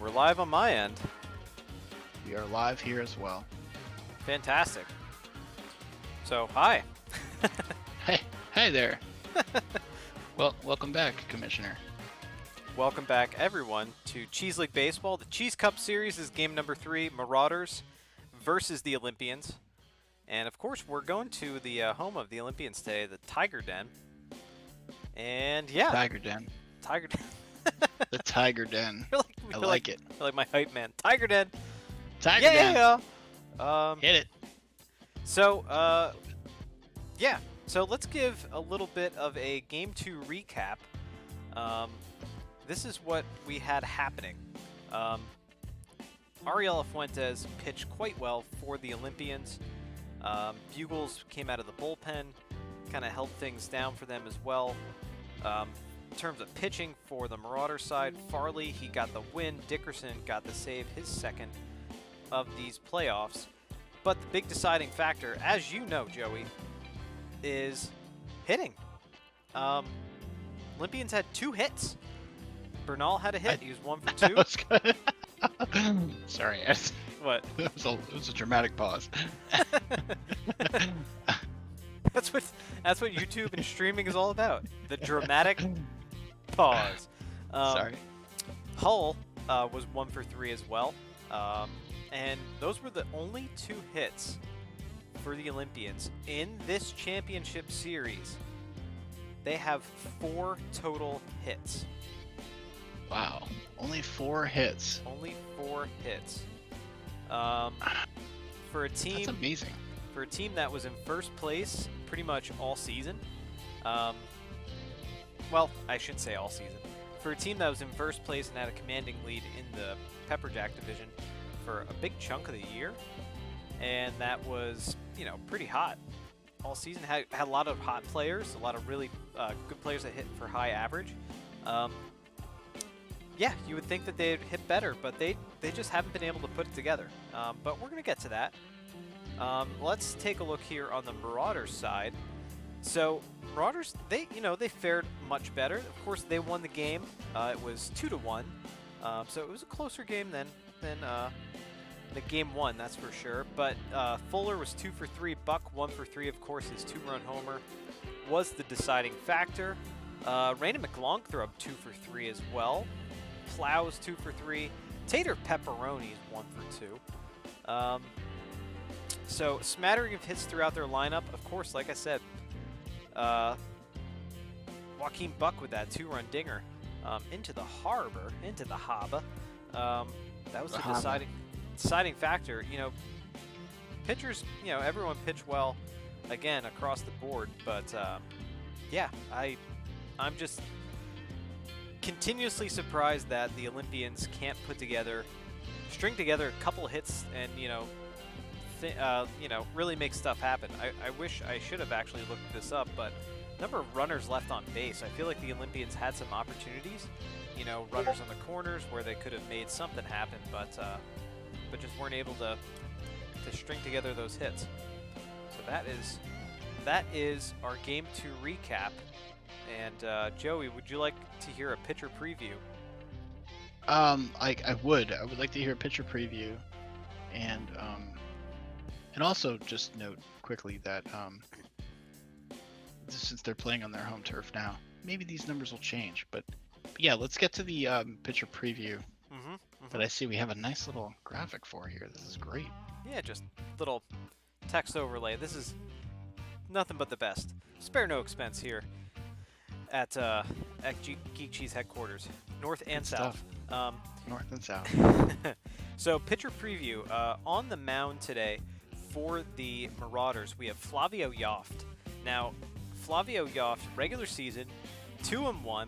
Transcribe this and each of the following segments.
we're live on my end. We are live here as well. Fantastic. So, hi. Hey there. Well, welcome back, Commissioner. Welcome back, everyone, to Cheese League Baseball. The Cheese Cup Series is game number 3, Marauders versus the Olympians. And, of course, we're going to the home of the Olympians today, the Tiger Den. And, yeah. Tiger Den. Tiger Den. The Tiger Den. I like it. You're like my hype man. Tiger Den. Tiger Den. Hit it. So, yeah. So let's give a little bit of a Game 2 recap. This is what we had happening. Ariela Fuentes pitched quite well for the Olympians. Bugles came out of the bullpen, kind of held things down for them as well. In terms of pitching for the Marauder side, Farley, he got the win. Dickerson got the save, his second of these playoffs. But the big deciding factor, as you know, Joey, is hitting. Olympians had 2 hits. Bernal had a hit. He was 1 for 2. Sorry. What? It was a dramatic pause. That's what YouTube and streaming is all about. The dramatic pause. Sorry. Hull was 1 for 3 as well. And those were the only 2 hits for the Olympians in this championship series. They have 4 total hits. Wow. Only 4 hits. Only 4 hits. For a team, that's amazing. For a team that was in first place pretty much all season. Well, I shouldn't say all season. For a team that was in first place and had a commanding lead in the Pepperjack division for a big chunk of the year, and that was, pretty hot all season. Had a lot of hot players, a lot of really good players that hit for high average. Yeah, you would think that they'd hit better, but they just haven't been able to put it together. But we're going to get to that. Let's take a look here on the Marauders side. So Marauders, they fared much better. Of course, they won the game. It was 2-1. So it was a closer game than the game 1, that's for sure. But Fuller was 2 for 3. Buck 1 for 3. Of course, his 2-run homer was the deciding factor. Raina McLong threw up 2 for 3 as well. Plows 2 for 3. Tater Pepperoni is 1 for 2. So smattering of hits throughout their lineup. Of course, like I said, Joaquin Buck with that 2-run dinger into the harbor. That was the deciding factor. Pitchers, everyone pitched well again across the board. But yeah, I'm just continuously surprised that the Olympians can't string together a couple hits and really make stuff happen. I wish I should have actually looked this up, but number of runners left on base. I feel like the Olympians had some opportunities, runners on the corners where they could have made something happen, but just weren't able to string together those hits. So that is our Game 2 recap. And Joey, would you like to hear a pitcher preview? I would like to hear a pitcher preview, and also just note quickly that since they're playing on their home turf now, maybe these numbers will change. But yeah, let's get to the pitcher preview. That I see we have a nice little graphic for here. This is great. Yeah, just little text overlay. This is nothing but the best. Spare no expense here at Geek Cheese headquarters, north and south. North and south. So pitcher preview on the mound today for the Marauders. We have Flavio Yoft. Now, Flavio Yoft, regular season, 2-1,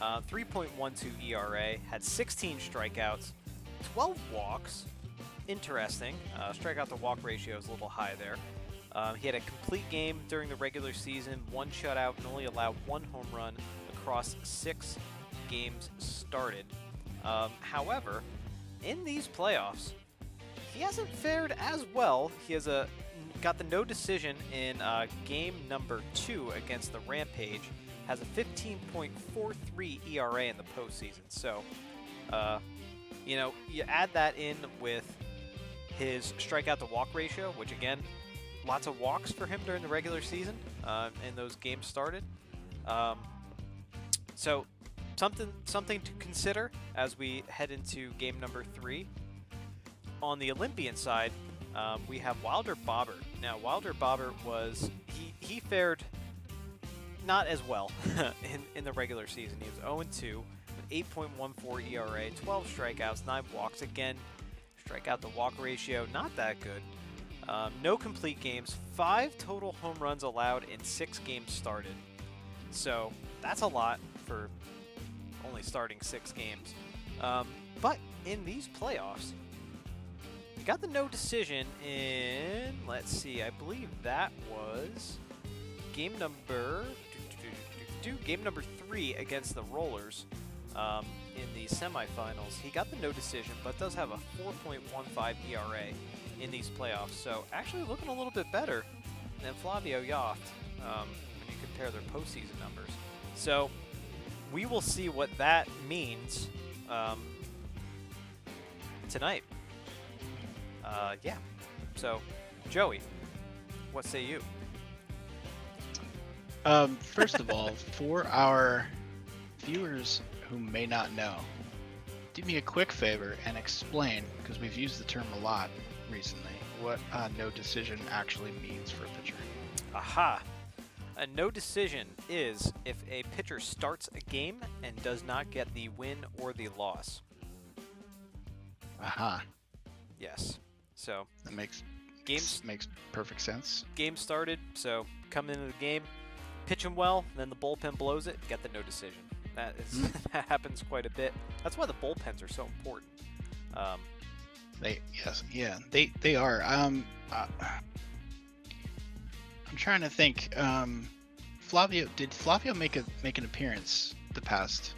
3.12 ERA, had 16 strikeouts, 12 walks. Interesting. Strikeout to walk ratio is a little high there. He had a complete game during the regular season, 1 shutout, and only allowed 1 home run across 6 games started. However, in these playoffs, he hasn't fared as well. He has got the no decision in game number 2 against the Rampage. Has a 15.43 ERA in the postseason. So, You know, you add that in with his strikeout to walk ratio, which again, lots of walks for him during the regular season, and those games started. So something to consider as we head into game number 3. On the Olympian side, we have Wilder Bobbert. Now, Wilder Bobbert he fared not as well in the regular season. He was 0-2 with 8.14 ERA, 12 strikeouts, 9 walks. Again, strikeout to walk ratio, not that good. No complete games, 5 total home runs allowed in 6 games started. So that's a lot for only starting 6 games. But in these playoffs, he got the no decision in, let's see, I believe that was game number 3 against the Rollers in the semifinals. He got the no decision, but does have a 4.15 ERA in these playoffs. So actually looking a little bit better than Flavio Yoft when you compare their postseason numbers. So we will see what that means tonight. Yeah. So, Joey, what say you? First of all, for our viewers who may not know, do me a quick favor and explain, because we've used the term a lot recently, what no decision actually means for a pitcher. Aha! A no decision is if a pitcher starts a game and does not get the win or the loss. Aha. Yes. So that makes perfect sense. Game started, so come into the game, pitching well, then the bullpen blows it, get the no decision. That happens quite a bit. That's why the bullpens are so important. They are. I'm trying to think. Did Flavio make an appearance the past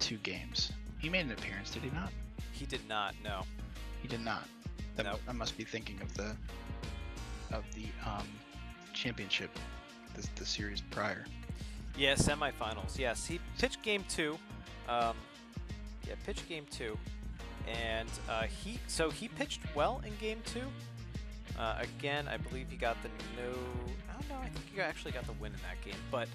2 games? He made an appearance, did he not? He did not. No. He did not. No. I must be thinking of the championship, the series prior. Yeah, semifinals. Yes, he pitched game 2. Pitched game 2, and he pitched well in game 2. Again, I believe he got the no. I don't know. I think he actually got the win in that game, but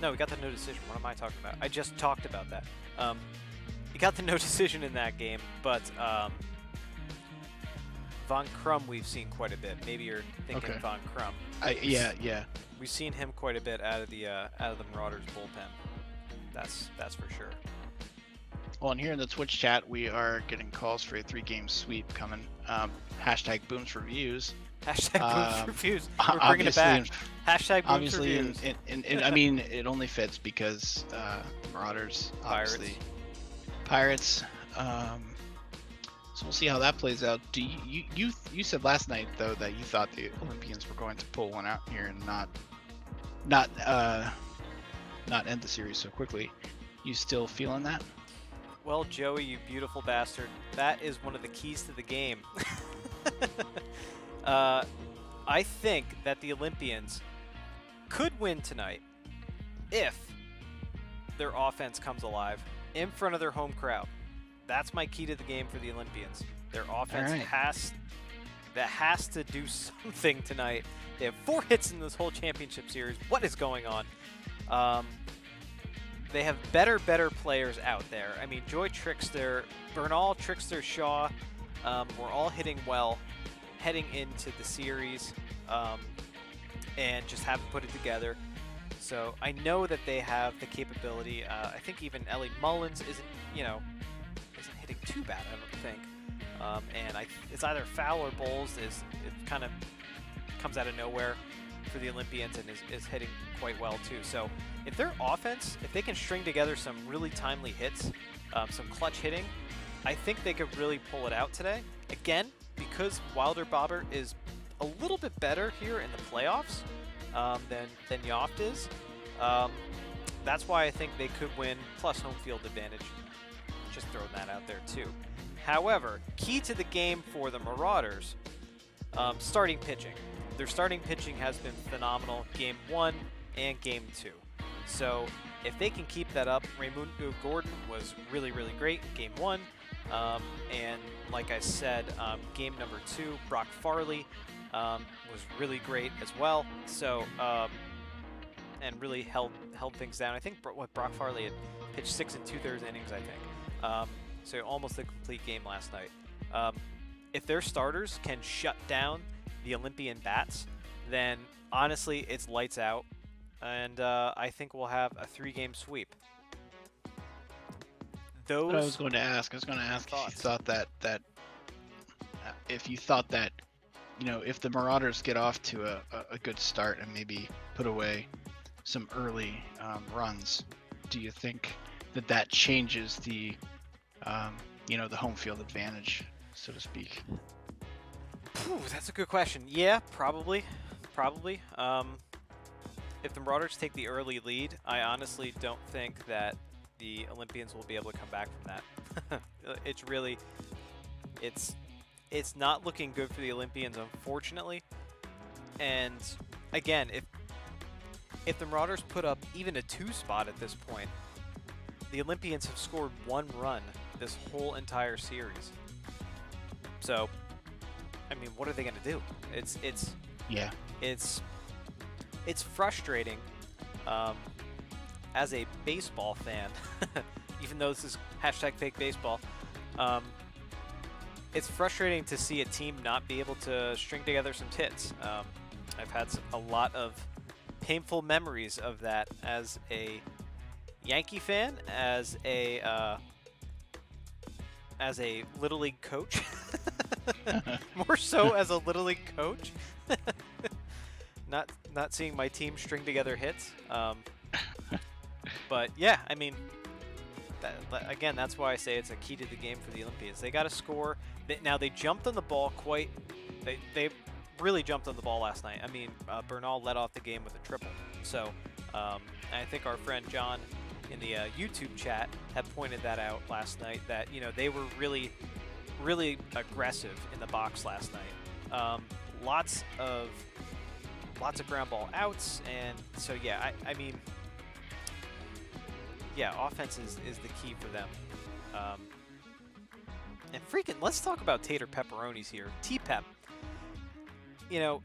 no, he got the no decision. What am I talking about? I just talked about that. He got the no decision in that game, but Von Crum we've seen quite a bit. Maybe you're thinking Okay. Von Crum. Yeah. We've seen him quite a bit out of the Marauders bullpen. That's for sure. Well, and here in the Twitch chat, we are getting calls for a 3-game sweep coming. Hashtag Booms for Views. Hashtag Booms for Views. We're bringing it back. Hashtag Booms for Views. I mean, it only fits because the Marauders, obviously. Pirates. So we'll see how that plays out. Do you said last night though that you thought the Olympians were going to pull one out here and not end the series so quickly. You still feeling that? Well, Joey, you beautiful bastard, that is one of the keys to the game. I think that the Olympians could win tonight if their offense comes alive in front of their home crowd. That's my key to the game for the Olympians. Their offense has to do something tonight. They have 4 hits in this whole championship series. What is going on? They have better players out there. I mean, Joy Trickster, Bernal, Trickster, Shaw, were all hitting well heading into the series, and just haven't put it together. So I know that they have the capability. I think even Ellie Mullins isn't hitting too bad, I don't think. And it's either foul or bowls. It kind of comes out of nowhere for the Olympians and is hitting quite well too. So if their offense, if they can string together some really timely hits, some clutch hitting, I think they could really pull it out today. Again, because Wilder Bobbert is a little bit better here in the playoffs than Yoft is. That's why I think they could win, plus home field advantage. Just throwing that out there too. However, key to the game for the Marauders, starting pitching. Their starting pitching has been phenomenal, Game 1 and Game 2. So if they can keep that up, Raymundo Gordon was really, really great in Game 1. And like I said, Game number 2, Brock Farley was really great as well. So, and really held things down. I think Brock Farley had pitched 6 2/3 innings, I think. So almost a complete game last night. If their starters can shut down the Olympian bats, then honestly, it's lights out. And I think we'll have a 3-game sweep. What I was going to ask if you thought that, if the Marauders get off to a good start and maybe put away some early runs, do you think that changes the, the home field advantage, so to speak? Ooh, that's a good question. Yeah, probably. If the Marauders take the early lead, I honestly don't think that the Olympians will be able to come back from that. It's not looking good for the Olympians, unfortunately. And again, if the Marauders put up even a 2 spot at this point, the Olympians have scored 1 run this whole entire series. So, I mean, what are they going to do? It's frustrating as a baseball fan, even though this is #FakeBaseball. It's frustrating to see a team not be able to string together some hits. I've had a lot of painful memories of that as a Yankee fan, as a Little League coach. More so as a Little League coach. Not seeing my team string together hits. But yeah, I mean, again, that's why I say it's a key to the game for the Olympians. They got to score. Now they jumped on the ball They really jumped on the ball last night. I mean, Bernal led off the game with a triple. So I think our friend John in the YouTube chat had pointed that out last night. That they were really, really aggressive in the box last night. Lots of ground ball outs, and so yeah, I mean, yeah, offense is the key for them. And freaking, let's talk about tater pepperonis here. T-Pep. Your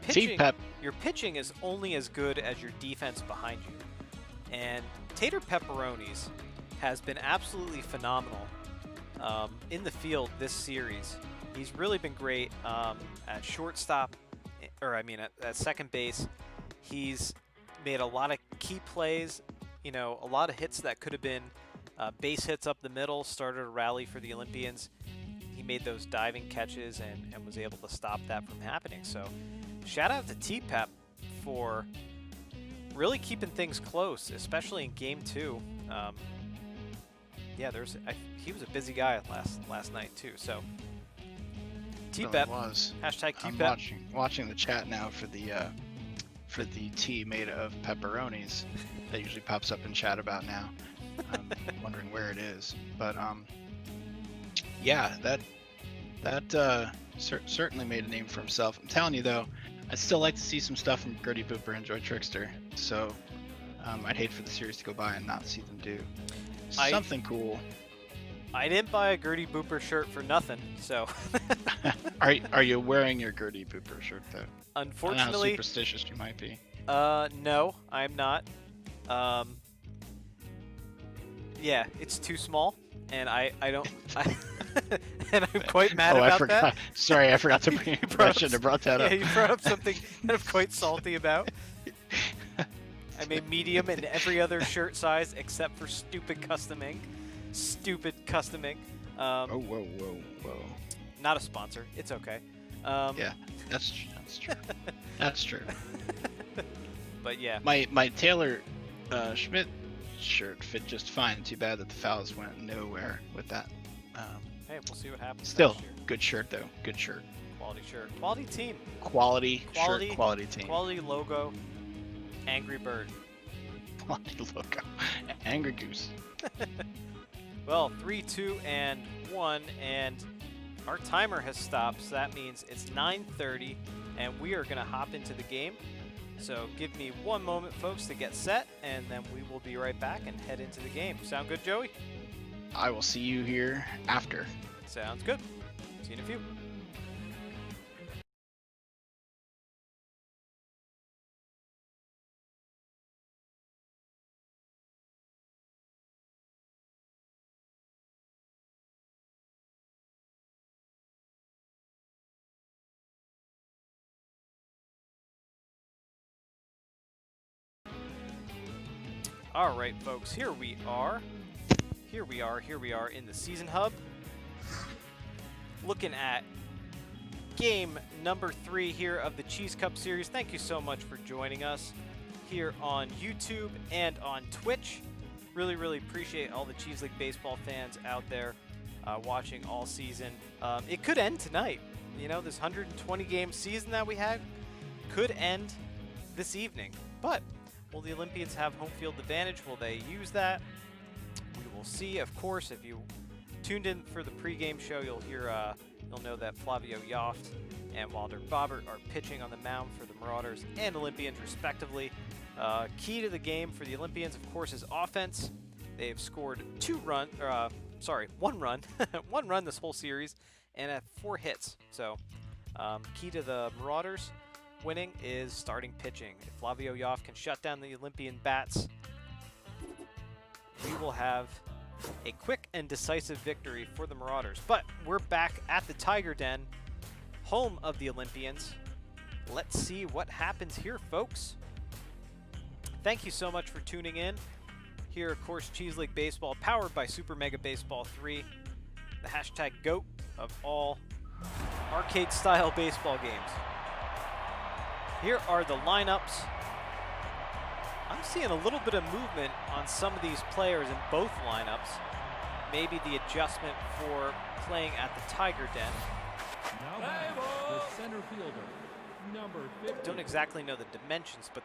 pitching is only as good as your defense behind you. And Tater Pepperonis has been absolutely phenomenal in the field this series. He's really been great at shortstop, at second base. He's made a lot of key plays, a lot of hits that could have been base hits up the middle, started a rally for the Olympians. He made those diving catches and was able to stop that from happening. So shout out to T-Pep for really keeping things close, especially in Game 2. He was a busy guy last night too. So T-Pep, was. #T-Pep. I'm watching the chat now for the tea made of pepperonis that usually pops up in chat about now. I'm wondering where it is, but yeah, that certainly made a name for himself. I'm telling you though, I'd still like to see some stuff from Gertie Booper and Joy Trickster. So I'd hate for the series to go by and not see them do something cool. I didn't buy a Gertie Booper shirt for nothing, so. Are you wearing your Gertie Booper shirt though? Unfortunately, I don't know how superstitious you might be. No, I'm not. Yeah, it's too small, and I don't. And I'm quite mad about that. Sorry, I forgot to bring it up. I should have brought that up. Yeah, you brought up something that I'm quite salty about. I made medium in every other shirt size except for stupid customing. Whoa. Not a sponsor. It's okay. Yeah, that's true. That's true. But yeah. My Taylor Schmidt shirt fit just fine. Too bad that the fouls went nowhere with that. Hey, we'll see what happens. Still, next year. good shirt though. Good shirt. Quality shirt. Quality team. Quality shirt. Quality team. Quality logo. Angry Bird. Quality logo. Angry Goose. Well, 3, 2, and 1, and our timer has stopped, so that means it's 9:30, and we are going to hop into the game. So give me one moment, folks, to get set, and then we will be right back and head into the game. Sound good, Joey? I will see you here after. Sounds good. See you in a few. All right, folks, here we are in the Season Hub. Looking at game number 3 here of the Cheese Cup series. Thank you so much for joining us here on YouTube and on Twitch. Really, really appreciate all the Cheese League baseball fans out there watching all season. It could end tonight. You know, this 120-game season that we had could end this evening, but will the Olympians have home field advantage? Will they use that? We will see. Of course, if you tuned in for the pregame show, you'll hear, you'll know that Flavio Yoft and Wilder Bobbert are pitching on the mound for the Marauders and Olympians, respectively. Key to the game for the Olympians, of course, is offense. They've scored one run, one run this whole series, and have 4 hits. So, key to the Marauders winning is starting pitching. If Flavio Yoft can shut down the Olympian bats, we will have a quick and decisive victory for the Marauders. But we're back at the Tiger Den, home of the Olympians. Let's see what happens here, folks. Thank you so much for tuning in. Here, of course, Cheese League Baseball, powered by Super Mega Baseball 3, the hashtag GOAT of all arcade-style baseball games. Here are the lineups. I'm seeing a little bit of movement on some of these players in both lineups. Maybe the adjustment for playing at the Tiger Den. Now the center fielder, number 50. Don't exactly know the dimensions, but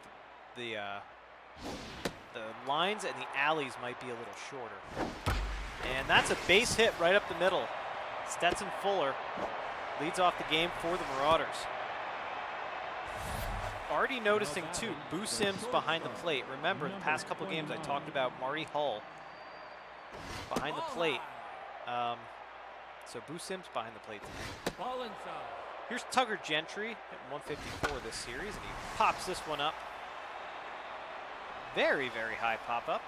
the lines and the alleys might be a little shorter. And that's a base hit right up the middle. Stetson Fuller leads off the game for the Marauders. Already noticing, too, Boo Sims behind the plate. Remember, the past couple games I talked about Marty Hull behind the plate. So Boo Sims behind the plate today. Here's Tugger Gentry at 154 this series, and he pops this one up. Very, very high pop-up.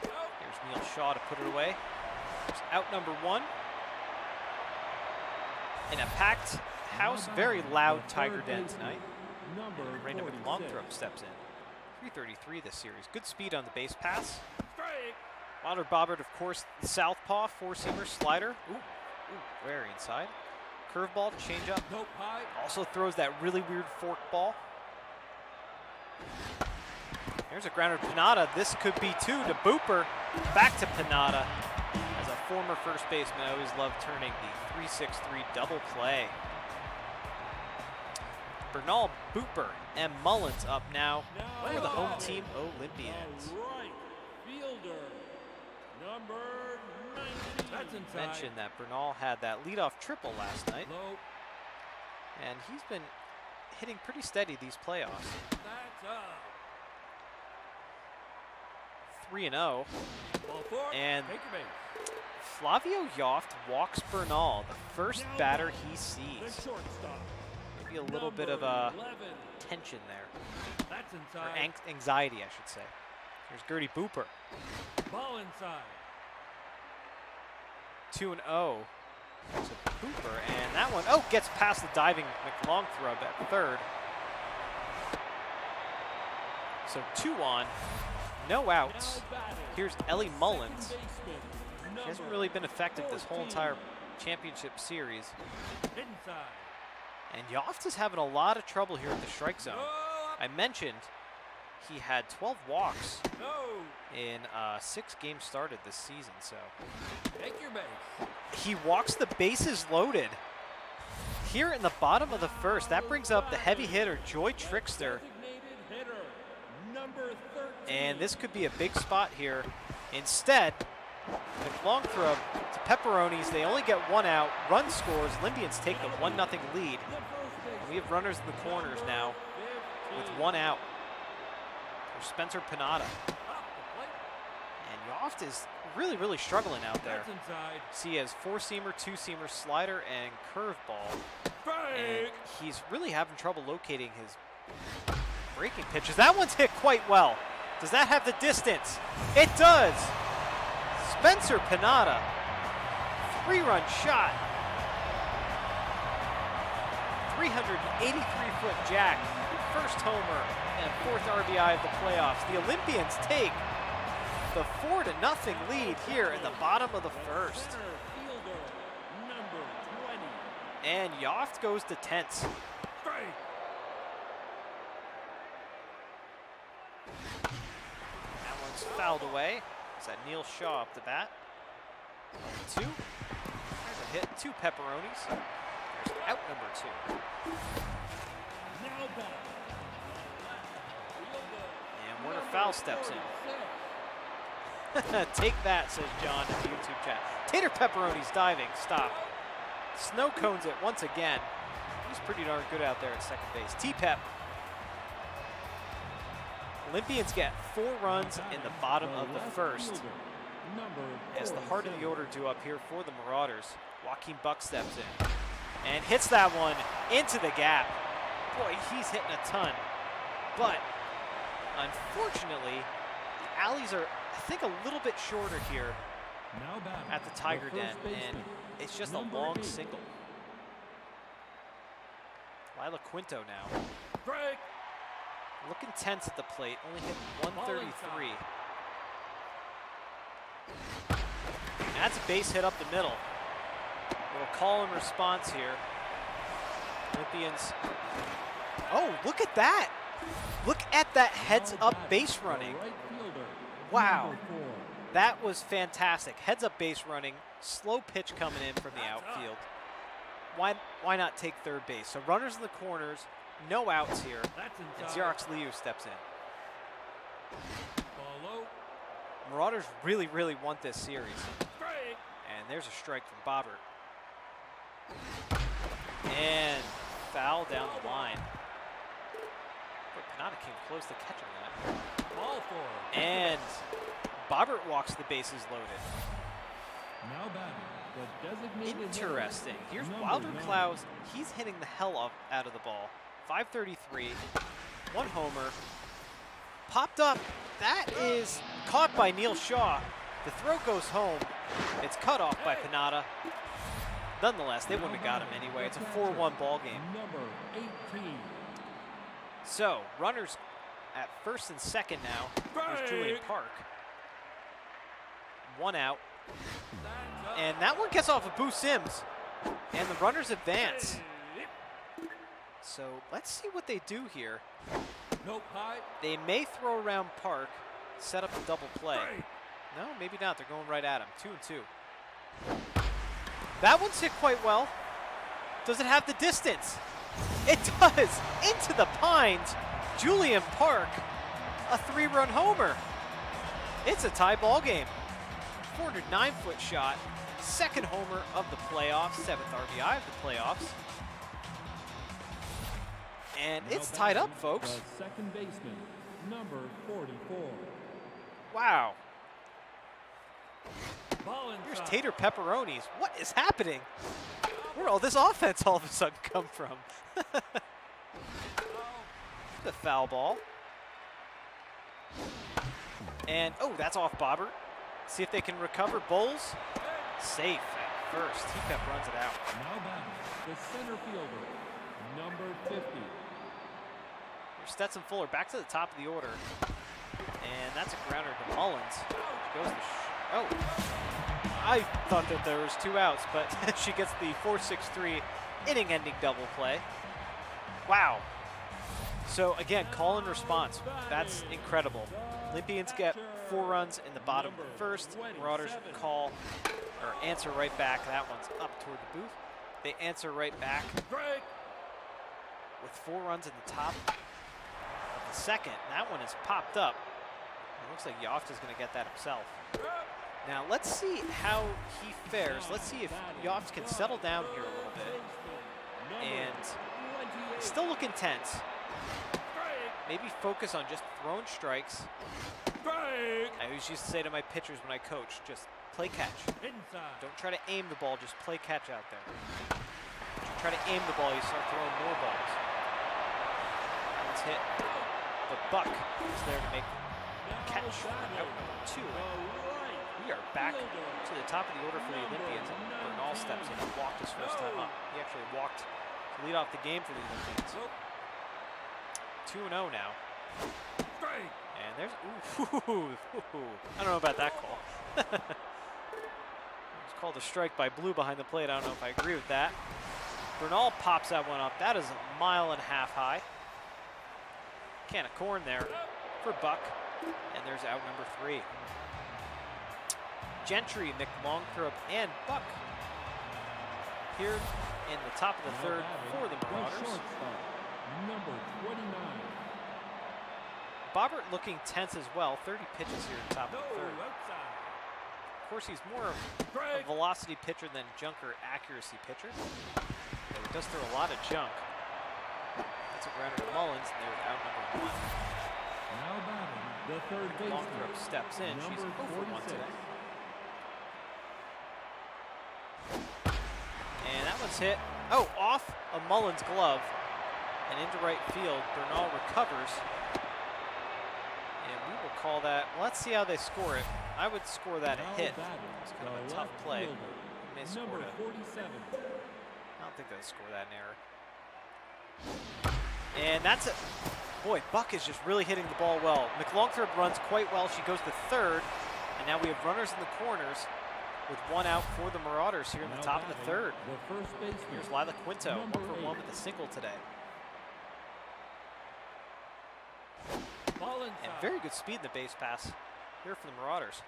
Here's Neil Shaw to put it away. There's out number 1. In a packed house, very loud Tiger Den tonight. Raina McLongthrope steps in. 333 this series. Good speed on the base pass. Wilder Bobbert, of course, the southpaw, 4-seamer, slider. Ooh, very inside. Curveball to change up. Also throws that really weird fork ball. There's a grounder to Pinata. This could be 2 to Booper. Back to Pinata. As a former first baseman, I always love turning the 3-6-3 double play. Bernal, Booper, and Mullins up now for the home team Olympians. Right fielder, number 19. Mentioned that Bernal had that leadoff triple last night, and he's been hitting pretty steady these playoffs. 3-0, and Flavio Yoft walks Bernal, the first batter he sees. Maybe a little bit of a tension there, or anxiety, I should say. Here's Gertie Booper. Ball inside. 2-0 to Booper, and that one, gets past the diving McLongthrope at third. So 2 on, no outs. Here's Ellie Mullins. She hasn't really been effective this whole entire championship series. And Yoft is having a lot of trouble here at the strike zone. I mentioned he had 12 walks in 6 games started this season, so. Take your base. He walks the bases loaded. Here in the bottom of the first, that brings up the heavy hitter, Joy Trickster. And this could be a big spot here. Instead, McLongthrope to Pepperonis. They only get 1 out. Run scores. Olympians take the 1-0 lead. And we have runners in the corners now with 1 out. For Spencer Panada. And Yoft is really struggling out there. That's inside. See, he has 4-seamer, 2-seamer, slider, and curveball. And he's really having trouble locating his breaking pitches. That one's hit quite well. Does that have the distance? It does. Spencer Panada, 3-run shot. 383-foot jack, first homer and 4th RBI of the playoffs. The Olympians take the 4-0 lead here in the bottom of the first. Center fielder, number 20. And Yoft goes to 10th. Strike. That one's fouled away. Is that Neil Shaw up the bat? 2. There's a hit, 2 pepperonis. There's out number 2. Now back. And Werner Fowl steps in. Take that, says John in the YouTube chat. Tater Pepperoni's diving, stop. Snow cones it once again. He's pretty darn good out there at second base. T-Pep. Olympians get 4 runs in the bottom of the first. As the heart of the order due up here for the Marauders. Joaquin Buck steps in and hits that one into the gap. Boy, he's hitting a ton. But unfortunately, the alleys are, I think, a little bit shorter here at the Tiger Den, and it's just a long single. Lila Quinto now. Strike. Looking tense at the plate, only hit 133. And that's a base hit up the middle. Little call and response here. Olympians. Oh, look at that. Look at that heads up base running. Wow. That was fantastic. Heads up base running. Slow pitch coming in from the outfield. Why not take third base? So runners in the corners, no outs here. And Xerox Liu steps in. Marauders really want this series. And there's a strike from Bobbert. And foul down the line. But Panada came close to catching that. Ball for it. And Bobbert walks the bases loaded. Now batting, the designated Interesting. Here's number Wilder 9. Clouse. He's hitting the hell out of the ball. 533, 1 homer. Popped up. That is caught by Neil Shaw. The throw goes home. It's cut off by Panada. Nonetheless, they wouldn't have got him anyway. It's a 4-1 ball game. Number 18. So, runners at first and second now. Here's Julian Park. 1 out. And that one gets off of Boo Sims. And the runners advance. So, let's see what they do here. Nope, high. They may throw around Park, set up a double play. No, maybe not. They're going right at him. 2-2. That one's hit quite well. Does it have the distance? It does. Into the pines. Julian Park, a 3-run homer. It's a tie ball game. 409-foot shot. 2nd homer of the playoffs. 7th RBI of the playoffs. And it's tied up, folks. The second baseman, number 44. Wow. Ball Here's inside. Tater Pepperonis. What is happening? Where'd all this offense all of a sudden come from? The foul ball. And, oh, that's off Bobbert. See if they can recover. Bowles, safe at first. T-Pep runs it out. Now batting, the center fielder, number 50. Here's Stetson Fuller back to the top of the order. And that's a grounder to Mullins. Goes to oh. I thought that there was 2 outs, but she gets the 4-6-3 inning-ending double play. Wow. So again, call and response. That's incredible. Olympians get 4 runs in the bottom of the first. Marauders call or answer right back. That one's up toward the booth. They answer right back with 4 runs in the top of the second. That one is popped up. It looks like Yoft is going to get that himself. Now let's see how he fares. Let's see if Yoft can settle down here a little bit. And still looking tense. maybe focus on just throwing strikes. Strike. I always used to say to my pitchers when I coach, just play catch. Inside. Don't try to aim the ball, just play catch out there. If you try to aim the ball, you start throwing more balls. Let's hit. But Buck is there to make catch for out number 2. We are back to the top of the order for the Olympians, and Bernal steps in and walked his first time up. He actually walked to lead off the game for the Olympians. 2-0 now. And there's, ooh, I don't know about that call. It was called a strike by Blue behind the plate. I don't know if I agree with that. Bernal pops that one up. That is 1.5 miles high. Can of corn there for Buck. And there's out number 3. Gentry, McLongthorpe, and Buck appeared in the top of the third for the Marauders. Number 29. Bobbert looking tense as well. 30 pitches here in the top of the third. Of course, he's more of a velocity pitcher than junker accuracy pitcher. But he does throw a lot of junk. That's a grounder to Mullins, and there's out number 1. Now batting, the third baseman. Longthorpe steps in. She's 0 for 1 today. And that one's hit. Oh, off of Mullins' glove and into right field. Bernal recovers. And we will call that, well, let's see how they score it. I would score that a hit. It's kind of a tough play. They may score Number it. 47. I don't think they'll score that in error. And that's it. Boy, Buck is just really hitting the ball well. McLongthorpe runs quite well. She goes to third. And now we have runners in the corners with 1 out for the Marauders here in the top of the third. The first baseman. Here's Lila Quinto, 1 Number for 1 8. with a single today. Ball And inside. very good speed in the base pass here for the Marauders.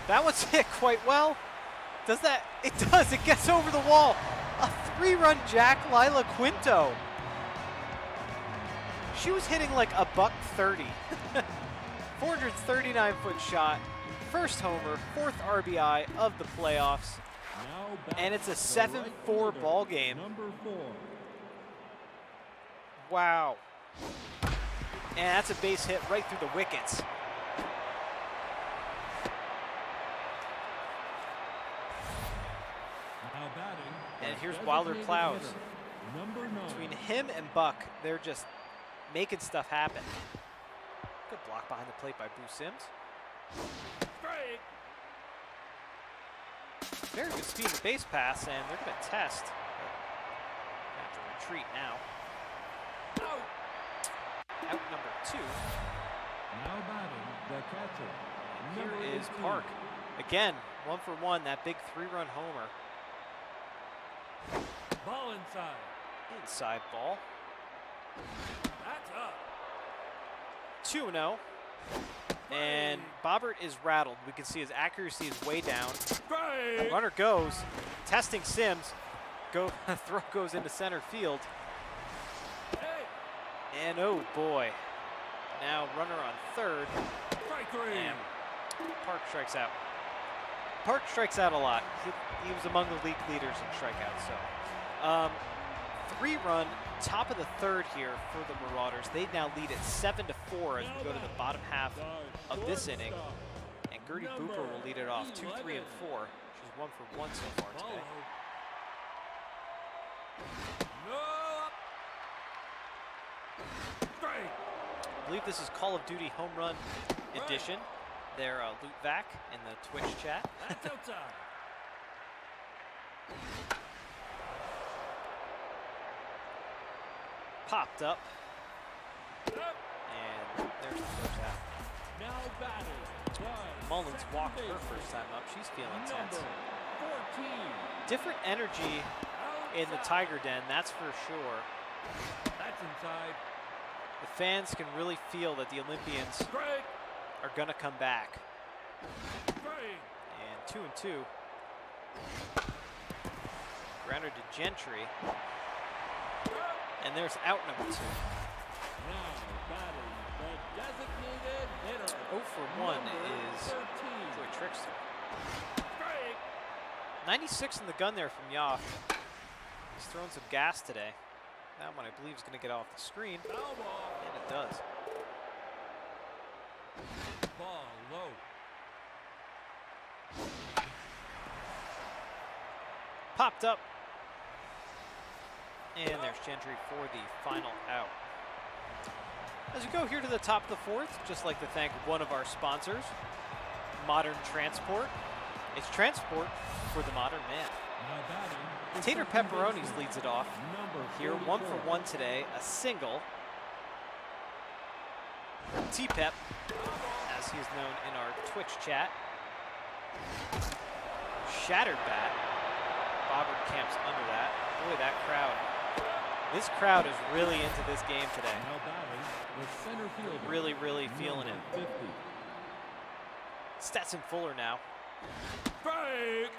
That one's hit quite well. Does that? It does. It gets over the wall. A 3-run jack, Lila Quinto. She was hitting like a $130. 439-foot shot. First homer, 4th RBI of the playoffs. Now And it's a batting, the 7-4 right fielder, ball game. Number 4. Wow. And that's a base hit right through the wickets. Now batting. And the here's Wilder designated Plows. hitter, Number 9. Between him and Buck, they're just making stuff happen. Good block behind the plate by Boo Sims. Very good speed in the base pass, and they're going to test. Gonna have to retreat now. Out number 2. Now batting, the catcher. Here Number is 18. Park. Again, 1 for 1, that big 3-run homer. Ball inside. Inside ball. That's up. 2-0. And Bobbert is rattled. We can see his accuracy is way down. Runner goes, testing Sims. Throw goes into center field. And oh boy. Now runner on third. And Park strikes out. Park strikes out a lot. He was among the league leaders in strikeouts. So, 3-run, top of the third here for the Marauders. They now lead at 7-4 as we go to the bottom half of this inning. And Gertie Booper will lead it off 2, 3, and 4. She's 1 for 1 so far today. I believe this is Call of Duty Home Run Edition. They're Loot Vac in the Twitch chat. That's outside. Popped up. And there's the first out. Now batting. Mullins walked her first time up. She's feeling tense. Number 14. Different energy in the Tiger Den, that's for sure. That's inside. The fans can really feel that the Olympians are going to come back. And 2-2. Grounder to Gentry. And there's out number 2. Now batting, the designated hitter. 0 for 1 Number is 13. Joy Trickster. 96 in the gun there from Yoff. He's throwing some gas today. That one I believe is going to get off the screen. And it does. Ball low. Popped up. And there's Gentry for the final out. As we go here to the top of the fourth, just like to thank one of our sponsors, Modern Transport. It's transport for the modern man. Now batting. Tater Pepperonis leads it off. Number Here, 1 for 1 today, a single. T-Pep, as he is known in our Twitch chat. Shattered bat. Bobbert camps under that. Boy, that crowd. This crowd is really into this game today. Now batting, the center fielder. Really, really feeling it. Number 50. Stetson Fuller now. Break.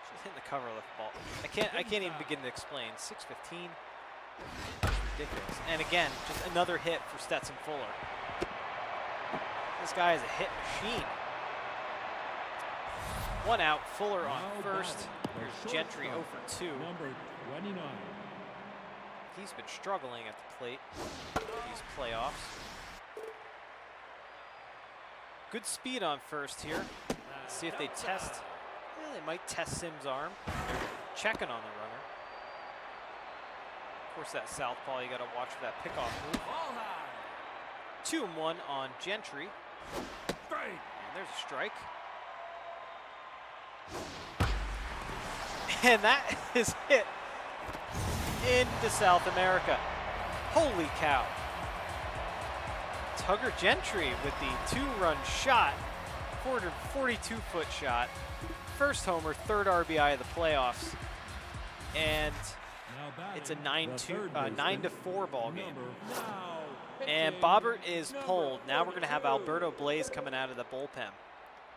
She's hitting the cover of the ball. I can't even begin to explain. 6:15. Ridiculous. And again, just another hit for Stetson Fuller. This guy is a hit machine. 1 out, Fuller on Now first. batting, Here's the Gentry 0 shortstop, for 2. Number 29. He's been struggling at the plate these playoffs. Good speed on first here. Let's see if they test. Yeah, they might test Sim's arm. They're checking on the runner. Of course, that southpaw, you got to watch for that pickoff move. Ball high. 2-1 on Gentry. Break. And there's a strike. And that is hit into South America. Holy cow. Tugger Gentry with the 2-run shot, 442-foot shot. First homer, third RBI of the playoffs. And Now batting, it's a the 9-4 ball game. number now And pitching, Bobbert is number pulled. Now we're going to have 42. Alberto Blaze coming out of the bullpen.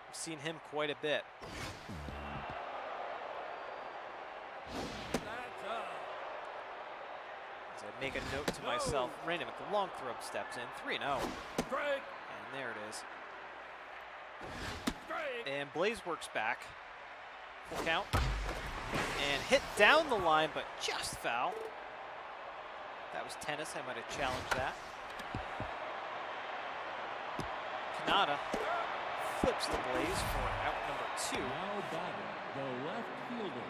We've seen him quite a bit. That's up. As I make a note to myself, Randy McLongthrope steps in, 3-0. Break. And there it is. Break. And Blaze works back. Full count. And hit down the line, but just foul. That was tennis. I might have challenged that. Kanata flips the Blaze for out number 2. Now batting, the left fielder,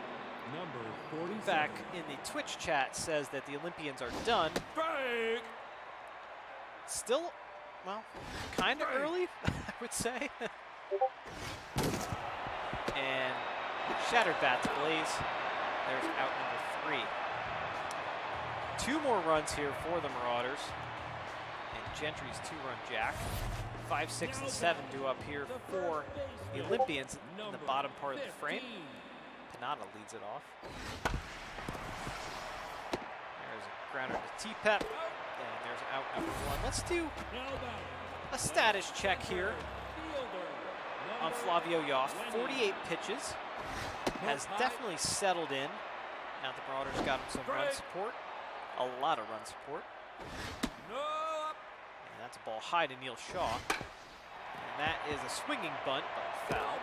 number 47. Back in the Twitch chat says that the Olympians are done. Break. Still, well, kind of early, I would say. And shattered bat to Blaze. There's out number 3. 2 more runs here for the Marauders. And Gentry's 2-run jack. 5, 6, and 7 due up here for the Olympians in the bottom part of the frame. Kanata leads it off. There's a grounder to T-Pep. And there's out number 1. Let's do a status check here on Flavio Yoff. 48 pitches. Has definitely settled in. Now the Marauders got him some run support. A lot of run support. And that's a ball high to Neil Shaw. And that is a swinging bunt, but foul.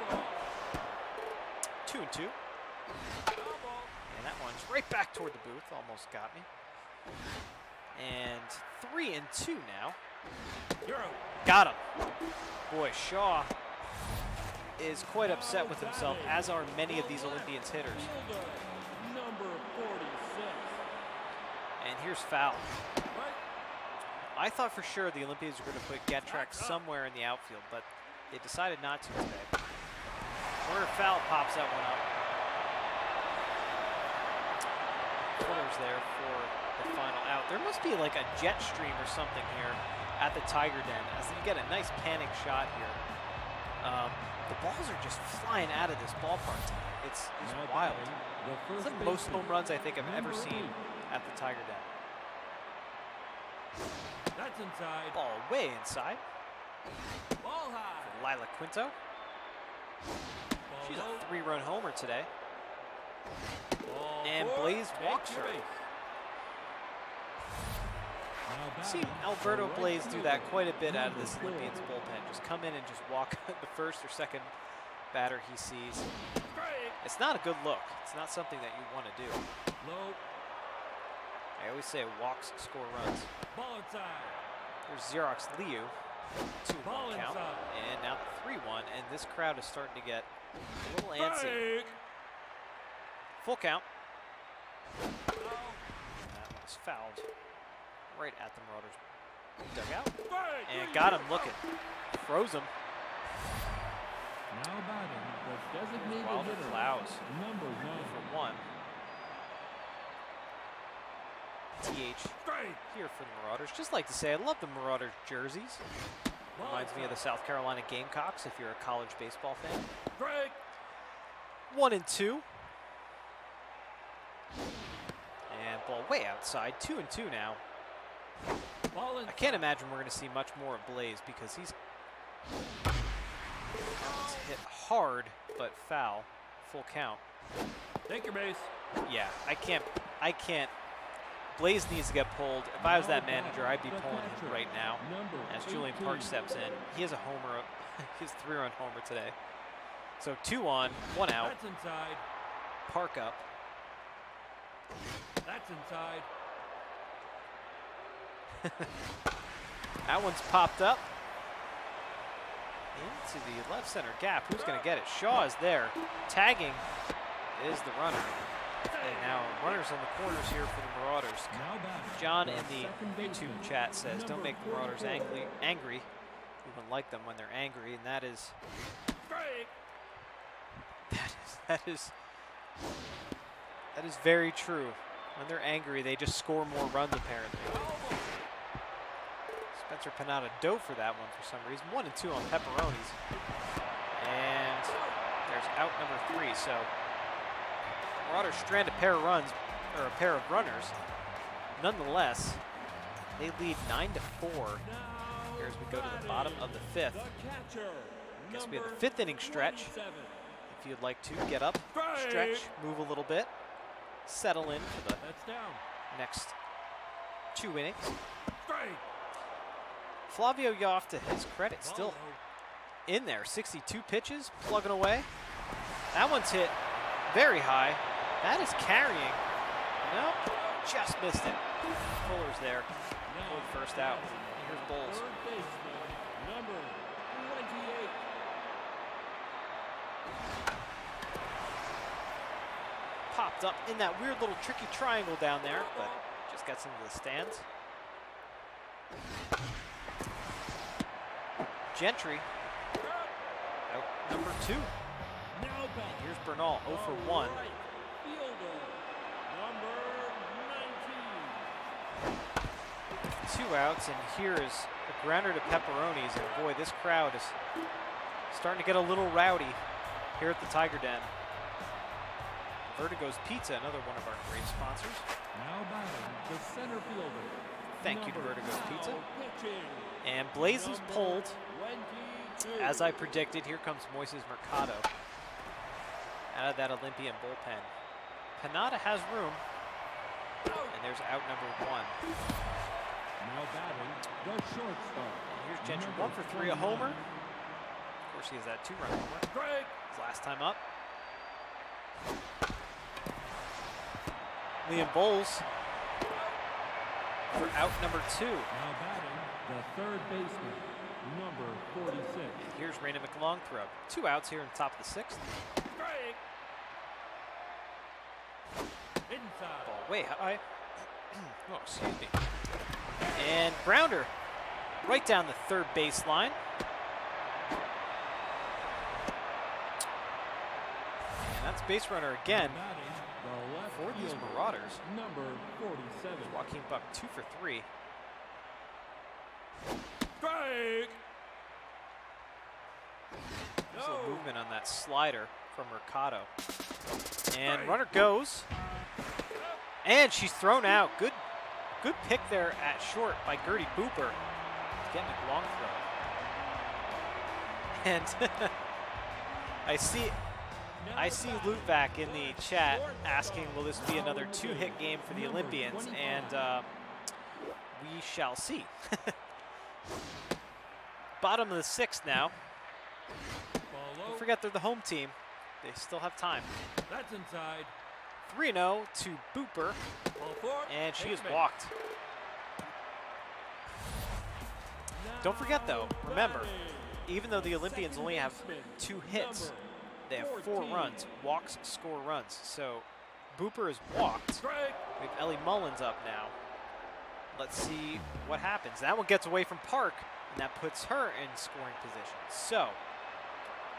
2-2. And that one's right back toward the booth. Almost got me. And 3-2 now. Got him. Boy, Shaw is quite upset with himself, as are many of these Olympians hitters. Number 46. And here's foul. I thought for sure the Olympians were going to put Getrack somewhere in the outfield, but they decided not to today. Corner foul pops that one up. Fuller's there for the final out. There must be like a jet stream or something here at the Tiger Den, as you get a nice panic shot here. The balls are just flying out of this ballpark tonight. It's wild. It's the most home runs I think I've ever seen at the Tiger Den. That's inside. Ball way inside Ball high. for Lila Quinto. She's a 3-run homer today. And Blaze walks her. I've seen Alberto Blaze do that quite a bit out of this Olympians bullpen. Just come in and just walk the first or second batter he sees. It's not a good look. It's not something that you want to do. Low. I always say walks score runs. Ball inside. There's Xerox Liu, 2-1 Ball count, inside. and now 3-1, and this crowd is starting to get a little antsy. Strike. Full count. Foul. That was fouled right at the Marauders dugout, Strike. and got him looking. Froze him. Now batting the designated Wilder hitter. Klaus Number 9. for 1. TH Strike. here for the Marauders. Just like to say, I love the Marauders jerseys. Ball Reminds me of the inside. South Carolina Gamecocks if you're a college baseball fan. Strike. 1-2. And ball way outside. 2-2 now. Ball I inside. can't imagine we're going to see much more of Blaze because he's hit hard but foul. Full count. Take your base. Yeah, I can't. Blaze needs to get pulled. If I was that manager, I'd be pulling him right now. Number As Julian 18. Park steps in, he has a homer. He has a 3-run homer today. So 2 on, 1 out. That's inside. Park up. That's inside. That one's popped up into the left center gap. Who's going to get it? Shaw is there. Tagging is the runner. And now runners in the corners here for the Marauders. Now batting. John in the the second baseman, YouTube chat says, "Don't make the Marauders number angry. We wouldn't like them when they're angry," and that is very true. When they're angry, they just score more runs apparently. Spencer Panada dove for that one for some reason. 1-2 on Pepperonis. And there's out number 3. So Marauders strand a pair of runs, or a pair of runners. Nonetheless, they lead 9-4 here as we go to the bottom of the 5th. I guess we have the 5th inning stretch. If you'd like to get up, stretch, move a little bit, settle in for the That's down. next 2 innings. Strike. Flavio Yoff, to his credit, still in there. 62 pitches, plugging away. That one's hit very high. That is carrying. Nope, just missed it. Fuller's there for the first out. Here's Bowles. Third baseman, number 28. Popped up in that weird little tricky triangle down there, but just gets into the stands. Gentry, out number 2. Now batting. Here's Bernal, 0 for 1. Right fielder, number 19. 2 outs, and here is a grounder to Pepperonis, and boy, this crowd is starting to get a little rowdy here at the Tiger Den. Vertigo's Pizza, another one of our great sponsors. Now batting, the center fielder. Thank you to number Vertigo's Pizza. 12, pitching, And Blaze is number pulled. 22. As I predicted, here comes Moises Mercado out of that Olympian bullpen. Panada has room, and there's out number 1. Now batting, the shortstop. Here's Gentry, number 1 for 3, a homer. 29. Of course, he has that 2-run homer. Strike. His last time up. Liam Bowles for out number 2. Now batting, the third baseman, number 46. And here's Raina McLong throw. 2 outs here in the top of the 6th. Strike. Inside. Ball way high. Oh, excuse me. And grounder right down the third baseline. And that's base runner again Batting, the left for these fielder, Marauders. number 47. Joaquin Buck 2 for 3. Strike. There's a little movement on that slider from Mercado. And runner goes. And she's thrown out. Good pick there at short by Gertie Booper. Getting a long throw. And I see Lutvak in the chat asking, will this be another 2-hit game for the Olympians? And we shall see. Bottom of the 6th now. Don't forget they're the home team. They still have time. That's inside. 3-0 to Booper, Ball four. and she is Take walked. Don't forget though, remember, even though the Olympians only have 2 hits, they have 4 runs. Walks score runs. So Booper is walked. Strike. We have Ellie Mullins up now. Let's see what happens. That one gets away from Park, and that puts her in scoring position. So,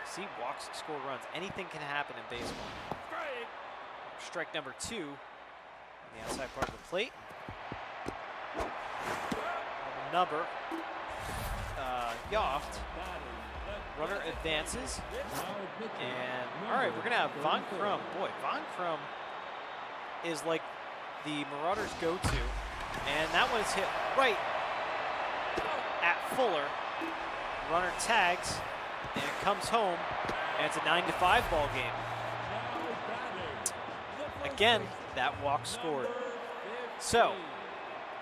see, walks score runs. Anything can happen in baseball. Strike. Strike number 2 on the outside part of the plate. Number, Yoft. Runner advances. And, all right, we're going to have Von Crum. Boy, Von Crum is like the Marauders' go-to. And that one is hit right at Fuller. Runner tags, and it comes home, and it's a 9-5 ball game. Again, that walk scored. So,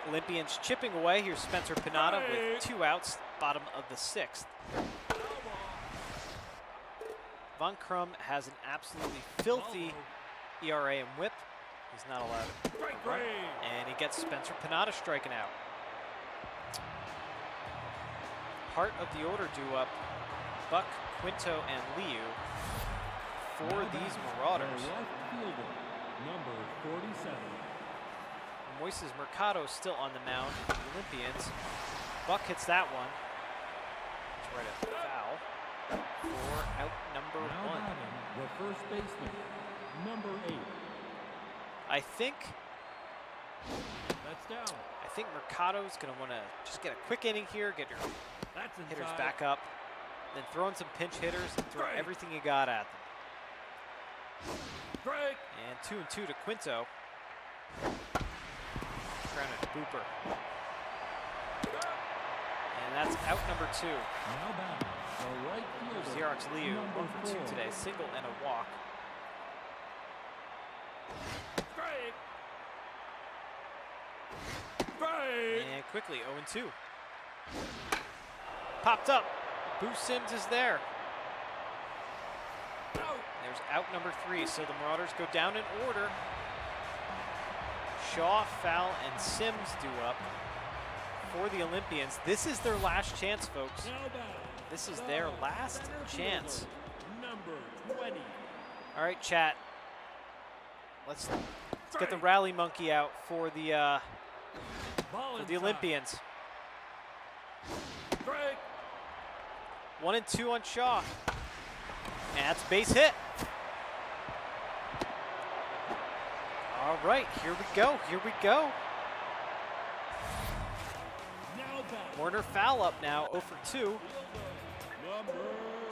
Olympians chipping away. Here's Spencer Pinata with 2 outs, bottom of the 6th. Von Crum has an absolutely filthy ERA and whip. He's not allowed to run. And he gets Spencer Pinata striking out. Heart of the order due up. Buck, Quinto, and Liu for these Marauders. Number 47. Moises Mercado still on the mound for the Olympians. Buck hits that one. It's right at foul for out number 1. The first baseman, number 8. I think That's down. Mercado's going to want to just get a quick inning here, get your That's inside. hitters back up, then throw in some pinch hitters and throw everything you got at them. Strike. And 2-2 to Quinto. Ground it to Booper. And that's out number 2. Now batting, the right fielder, Xerox Liu, number 1 for 2 4. today. Single and a walk. Strike. Strike. And quickly, 0-2. Popped up. Boo Sims is there. Out. There's out number 3. So the Marauders go down in order. Shaw, Fowl, and Sims due up for the Olympians. This is their last chance, folks. Now batting, This is their last center chance. fielder, number 20. All right, chat. Let's get the rally monkey out for the Ball inside. Olympians. Strike. 1-2 on Shaw. And that's a base hit. All right, here we go. Here we go. Now batting, Warner foul up now, 0 for 2. number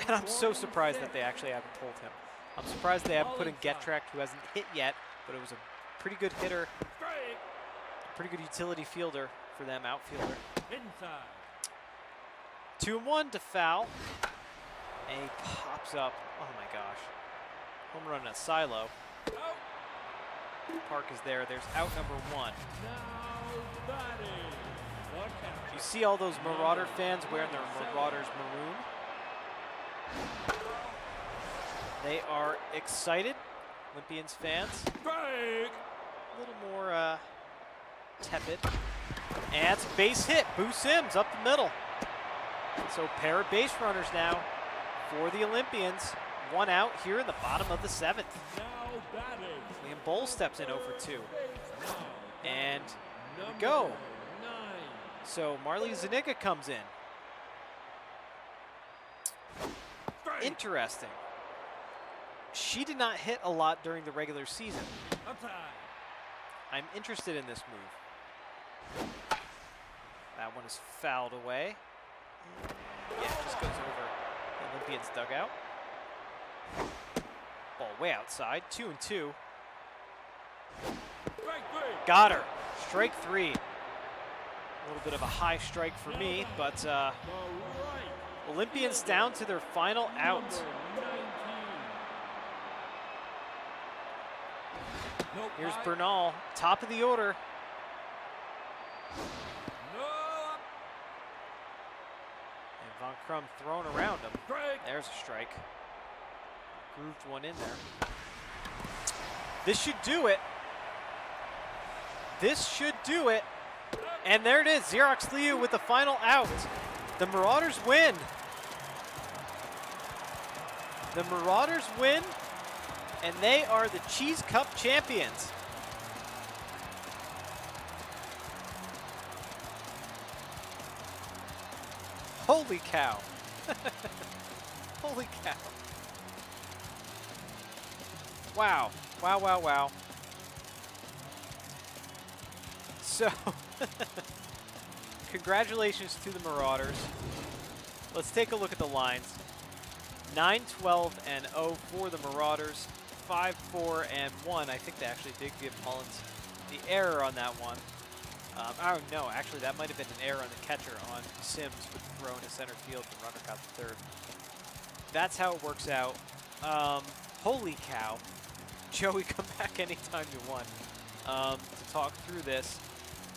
And I'm so surprised that they actually haven't pulled him. I'm surprised they haven't put in Getrack, who hasn't hit yet, but it was a pretty good hitter, Strike. pretty good utility fielder for them, outfielder. Inside. 2-1 to Foul. And he pops up. Oh my gosh. Home run at Silo. Out. Park is there. There's out number 1. Now batting, the catcher. You see all those Marauder fans wearing their Marauders maroon? They are excited. Olympians fans. Strike. A little more tepid. And it's a base hit. Boo Sims up the middle. So pair of base runners now for the Olympians. 1 out here in the bottom of the 7th. Now batting. Liam Bowles steps in 0 for 2. Now And here we number go. 9. So Marley Zuniga comes in. Strike. Interesting. She did not hit a lot during the regular season. Outside. I'm interested in this move. That one is fouled away. Yeah, it just goes over the Olympians' dugout. Ball way outside. 2-2. Strike 3. Got her. Strike 3. A little bit of a high strike for me, but The right. Olympians down to their final out. Number 19. Nope. Here's high. Bernal, top of the order. Nope. And Von Crum thrown around him. Strike. There's a strike. Grooved one in there. This should do it. This should do it. And there it is. Xerox Liu with the final out. The Marauders win. The Marauders win, and they are the Cheese Cup champions. Holy cow. Holy cow. Wow. Wow, wow, wow. So, congratulations to the Marauders. Let's take a look at the lines. 9-12-0 for the Marauders. 5-4-1. I think they actually did give Mullins the error on that one. Oh, no, actually, that might have been an error on the catcher on Sims with the throw into center field. The runner got the third. That's how it works out. Holy cow. Joey, come back anytime you want to talk through this.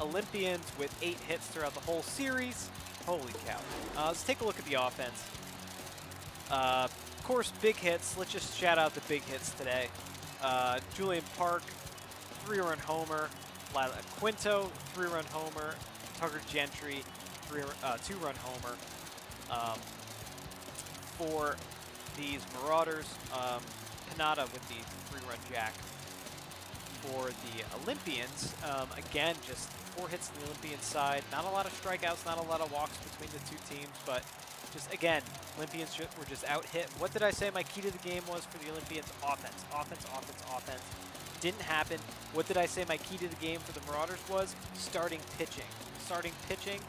Olympians with 8 hits throughout the whole series. Holy cow. Let's take a look at the offense. Of course, big hits. Let's just shout out the big hits today. Julian Park, 3-run homer. Lila Quinto, 3-run homer. Tucker Gentry, 2-run homer. For these Marauders, Panada with the 3-run jack. For the Olympians, again, just 4 hits on the Olympian side. Not a lot of strikeouts, not a lot of walks between the two teams, but just, again, Olympians were just out-hit. What did I say my key to the game was for the Olympians? Offense, offense, offense, offense. Didn't happen. What did I say my key to the game for the Marauders was? Starting pitching. Starting pitching.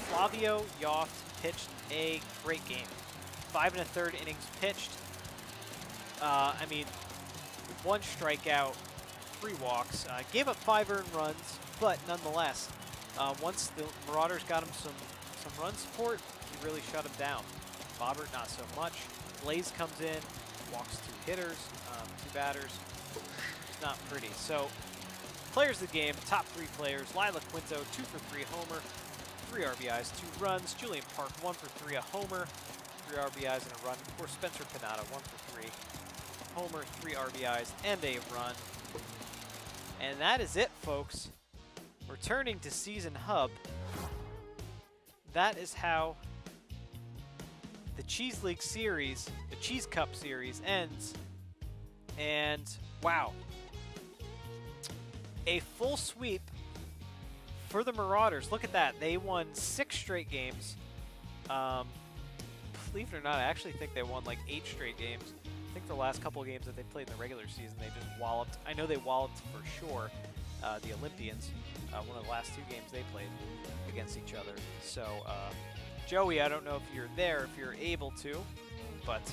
Flavio Yoft pitched a great game. 5 1/3 innings pitched. I mean, 1 strikeout, 3 walks. Gave up 5 earned runs, but nonetheless, once the Marauders got him some run support, he really shut him down. Bobbert, not so much. Blaze comes in, walks 2 hitters, 2 batters. It's not pretty. So, players of the game, top 3 players. Lila Quinto, 2 for 3 homer, 3 RBIs, 2 runs. Julian Park, 1 for 3, a homer, 3 RBIs and a run. Of course, Spencer Panada, 1 for 3. Homer, 3 RBIs, and a run. And that is it, folks. Returning to Season Hub. That is how the Cheese League Series, the Cheese Cup Series, ends. And, wow. A full sweep for the Marauders. Look at that. They won 6 straight games. Believe it or not, I actually think they won like 8 straight games. I think the last couple of games that they played in the regular season, they just walloped. I know they walloped for sure the Olympians. One of the last 2 games they played against each other. So, Joey, I don't know if you're there, if you're able to, but...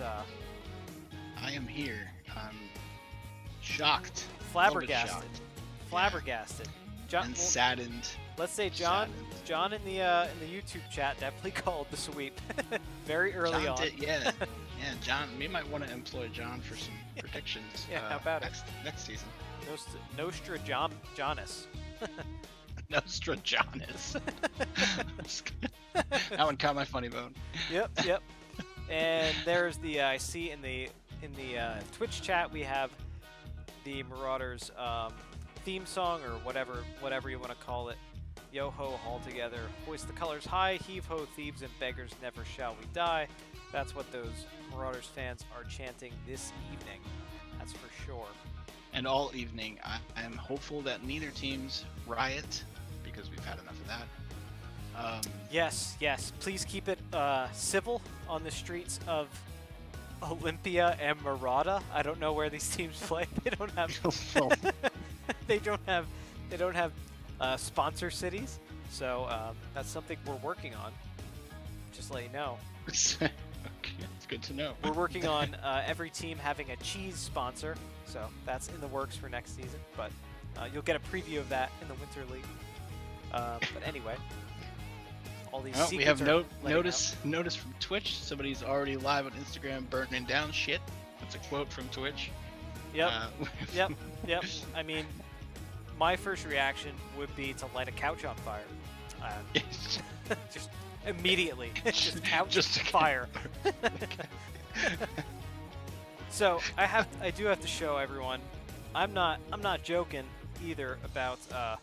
I am here. I'm shocked. Flabbergasted. Shocked. Flabbergasted. Yeah. And saddened. Let's say John in the YouTube chat definitely called the sweep very early on. Yeah, John. We might want to employ John for some predictions. Yeah, how about next season? Nostradamus. Nostradamus. That one caught my funny bone. Yep. And there's the I see in the Twitch chat we have the Marauders theme song or whatever you want to call it. Yo ho, all together, hoist the colors high, heave ho, thieves and beggars, never shall we die. That's what those Marauders fans are chanting this evening. That's for sure. And all evening, I'm hopeful that neither teams riot, because we've had enough of that. Yes. Please keep it civil on the streets of Olympia and Marauda. I don't know where these teams play. They don't have. they don't have sponsor cities. So that's something we're working on. Just to let you know. Okay, it's good to know. We're working on every team having a cheese sponsor. So that's in the works for next season. But you'll get a preview of that in the Winter League. But anyway. All these we have notice from Twitch. Somebody's already live on Instagram burning down shit. That's a quote from Twitch. Yep. Yep. I mean, my first reaction would be to light a couch on fire. Just immediately. Just couch fire. So I do have to show everyone. I'm not joking either about. I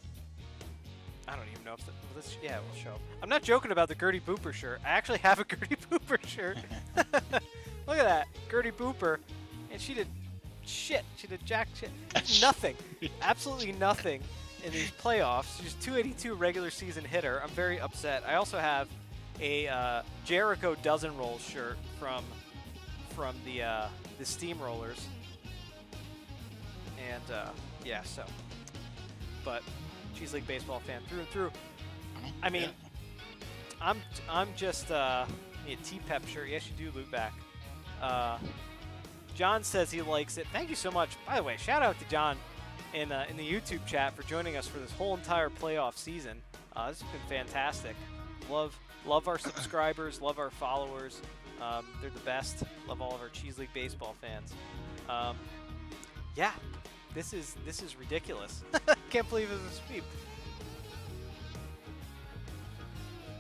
don't even know if yeah, we'll show. I'm not joking about the Gertie Booper shirt. I actually have a Gertie Booper shirt. Look at that, Gertie Booper, and she did shit. She did jack shit. Nothing, absolutely nothing in these playoffs. She's 282 regular season hitter. I'm very upset. I also have a Jericho Dozen Rolls shirt from the Steamrollers, and yeah, so. But Cheese League baseball fan through and through. I mean, yeah. I'm just a T-Pep shirt. Yes, you do, loot back. John says he likes it. Thank you so much. By the way, shout out to John in the YouTube chat for joining us for this whole entire playoff season. This has been fantastic. Love our subscribers. Love our followers. They're the best. Love all of our Cheese League baseball fans. Yeah, this is ridiculous. Can't believe it's a sweep.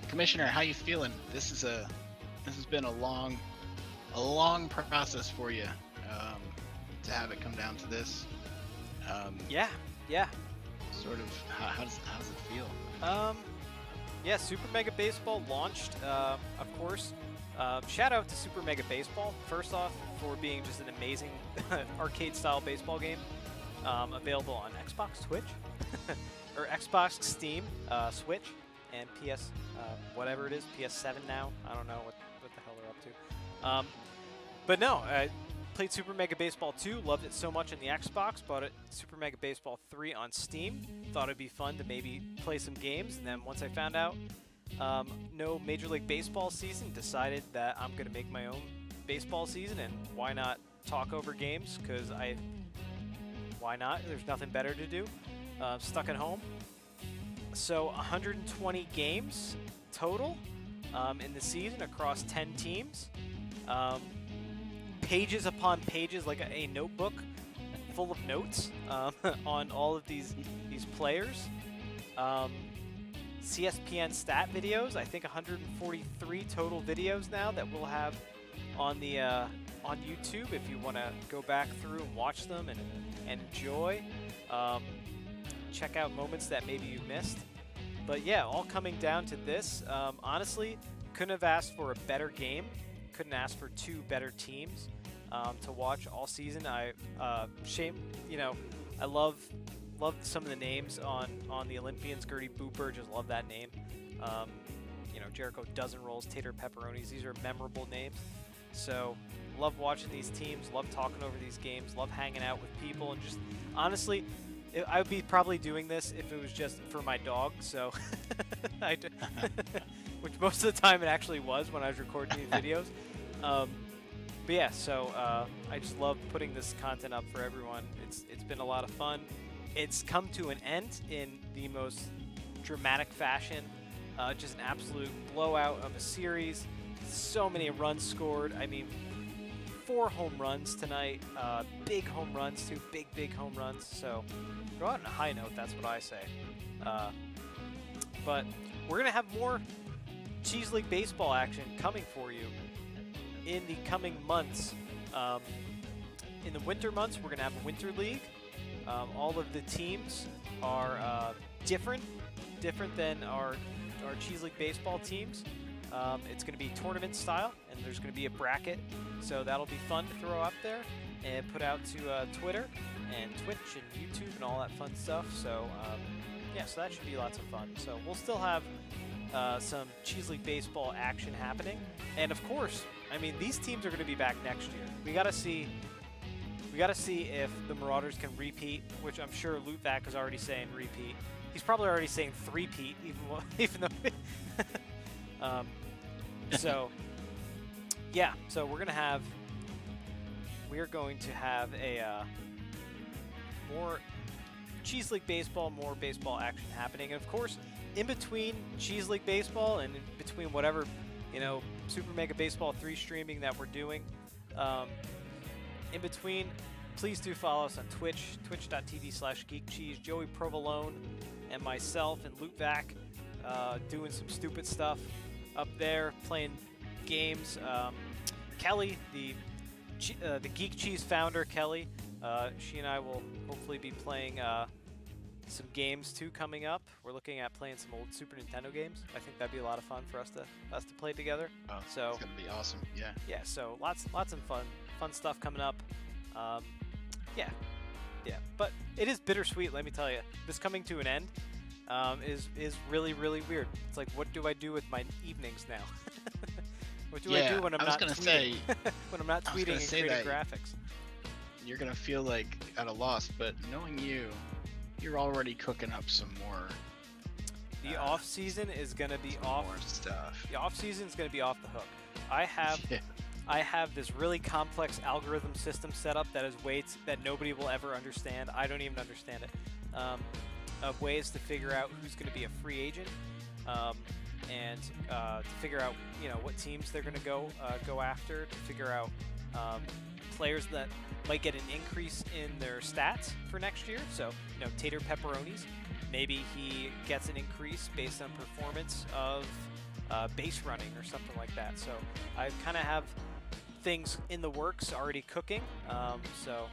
Commissioner, how you feeling? This has been a long process for you to have it come down to this. Yeah. Sort of. How does it feel? Yeah, Super Mega Baseball launched, of course. Shout out to Super Mega Baseball, first off, for being just an amazing arcade-style baseball game. Available on Xbox, Twitch, or Xbox, Steam, Switch, and PS, whatever it is, PS7 now. I don't know what the hell they're up to. But no, I played Super Mega Baseball 2, loved it so much on the Xbox, bought it Super Mega Baseball 3 on Steam, thought it'd be fun to maybe play some games, and then once I found out no Major League Baseball season, decided that I'm going to make my own baseball season, and why not talk over games, because why not? There's nothing better to do. Stuck at home. So 120 games total in the season across 10 teams. Pages upon pages, like a notebook full of notes on all of these players. CSPN stat videos. I think 143 total videos now that we'll have on the on YouTube if you want to go back through and watch them and enjoy. Check out moments that maybe you missed. But yeah, all coming down to this. Honestly, couldn't have asked for a better game. Couldn't ask for two better teams to watch all season. I love some of the names on the Olympians. Gertie Booper, just love that name. Jericho Dozen Rolls, Tater Pepperonis. These are memorable names. So love watching these teams. Love talking over these games. Love hanging out with people. And just honestly, I would be probably doing this if it was just for my dog. So, which most of the time it actually was when I was recording these videos. But yeah, so I just love putting this content up for everyone. It's been a lot of fun. It's come to an end in the most dramatic fashion. Just an absolute blowout of a series. So many runs scored. I mean, 4 home runs tonight. Big home runs, too. Big home runs. So go out on a high note, that's what I say. But we're going to have more Cheese League baseball action coming for you in the coming months. In the winter months, we're going to have a winter league. All of the teams are different than our Cheese League baseball teams. It's going to be tournament style, and there's going to be a bracket, so that'll be fun to throw up there and put out to Twitter and Twitch and YouTube and all that fun stuff. So yeah, so that should be lots of fun. So we'll still have some Cheese League baseball action happening, and of course, I mean, these teams are going to be back next year. We got to see if the Marauders can repeat, which I'm sure Lootvac is already saying repeat. He's probably already saying three-peat, even though. So yeah, so we're going to have a more Cheese League baseball, more baseball action happening, and of course, in between Cheese League baseball and in between whatever Super Mega Baseball 3 streaming that we're doing, in between, please do follow us on Twitch, twitch.tv/geekcheese. Joey Provolone and myself and Lootvac doing some stupid stuff up there, playing games. Kelly, the the Geek Cheese founder, Kelly. She and I will hopefully be playing some games too coming up. We're looking at playing some old Super Nintendo games. I think that'd be a lot of fun for us to play together. Oh, so it's gonna be awesome. Yeah. Yeah. So lots of fun stuff coming up. Yeah. But it is bittersweet. Let me tell you, this coming to an end is really weird. It's like, what do I do with my evenings now? What do I do when I'm not tweeting? When I'm not tweeting and creating graphics? You're gonna feel like at a loss, but knowing you're already cooking up some more. The off season is gonna be more stuff. The off season is gonna be off the hook. I have this really complex algorithm system set up that is weights that nobody will ever understand. I don't even understand it. Of ways to figure out who's going to be a free agent, and to figure out what teams they're going to go after, to figure out players that might get an increase in their stats for next year. So Tater Pepperonis, maybe he gets an increase based on performance of base running or something like that. So I kind of have things in the works already cooking. So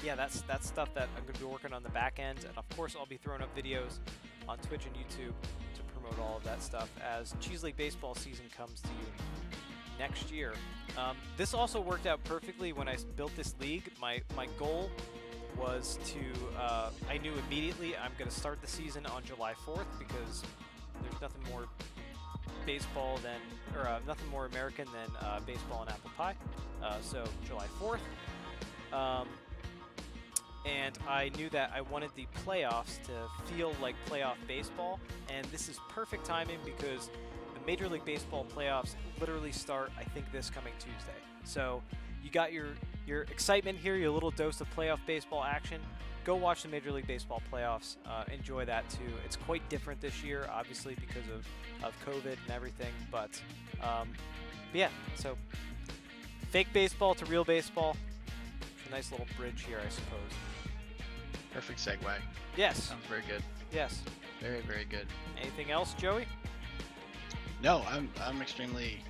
yeah, that's stuff that I'm going to be working on the back end, and of course I'll be throwing up videos on Twitch and YouTube to promote all of that stuff as Cheese League Baseball season comes to you next year. This also worked out perfectly when I built this league. My goal was to I knew immediately I'm going to start the season on July 4th because there's nothing more baseball than, or nothing more American than baseball and apple pie. So July 4th. And I knew that I wanted the playoffs to feel like playoff baseball, and this is perfect timing because the Major League Baseball playoffs literally start, I think, this coming Tuesday. So you got your excitement here, your little dose of playoff baseball action. Go watch the Major League Baseball playoffs. Enjoy that too. It's quite different this year, obviously, because of COVID and everything. But yeah, so fake baseball to real baseball. It's a nice little bridge here, I suppose. Perfect segue. Yes. Sounds very good. Yes. Very good. Anything else, Joey? No, I'm extremely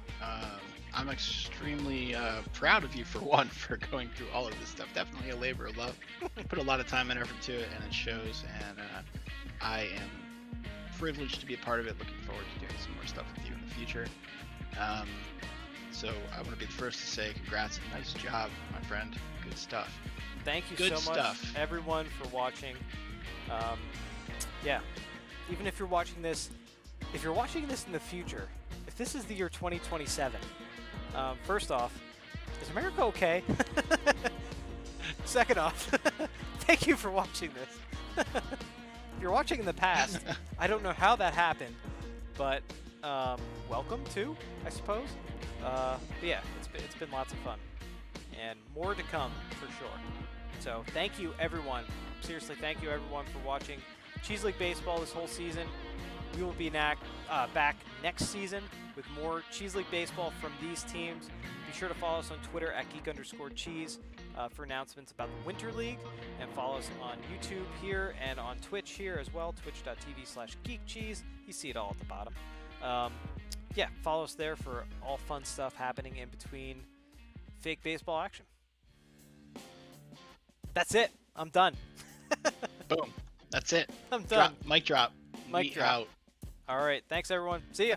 proud of you for going through all of this stuff. Definitely a labor of love. Put a lot of time and effort to it, and it shows. And I am privileged to be a part of it. Looking forward to doing some more stuff with you in the future. So I want to be the first to say congrats and nice job, my friend. Good stuff. Thank you so much, everyone, for watching. Yeah, even if you're watching this, in the future, if this is the year 2027, first off, is America okay? Second off, thank you for watching this. If you're watching in the past, I don't know how that happened, but welcome to, I suppose. But yeah, it's been lots of fun, and more to come for sure. So thank you, everyone. Seriously, thank you, everyone, for watching Cheese League Baseball this whole season. We will be back next season with more Cheese League Baseball from these teams. Be sure to follow us on Twitter at geek_cheese for announcements about the Winter League, and follow us on YouTube here and on Twitch here as well, twitch.tv/geekcheese. You see it all at the bottom. Yeah, follow us there for all fun stuff happening in between fake baseball action. That's it. I'm done. Boom. That's it. I'm done. Mic drop. Mic drop. Out. All right. Thanks, everyone. See ya.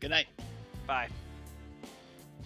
Good night. Bye.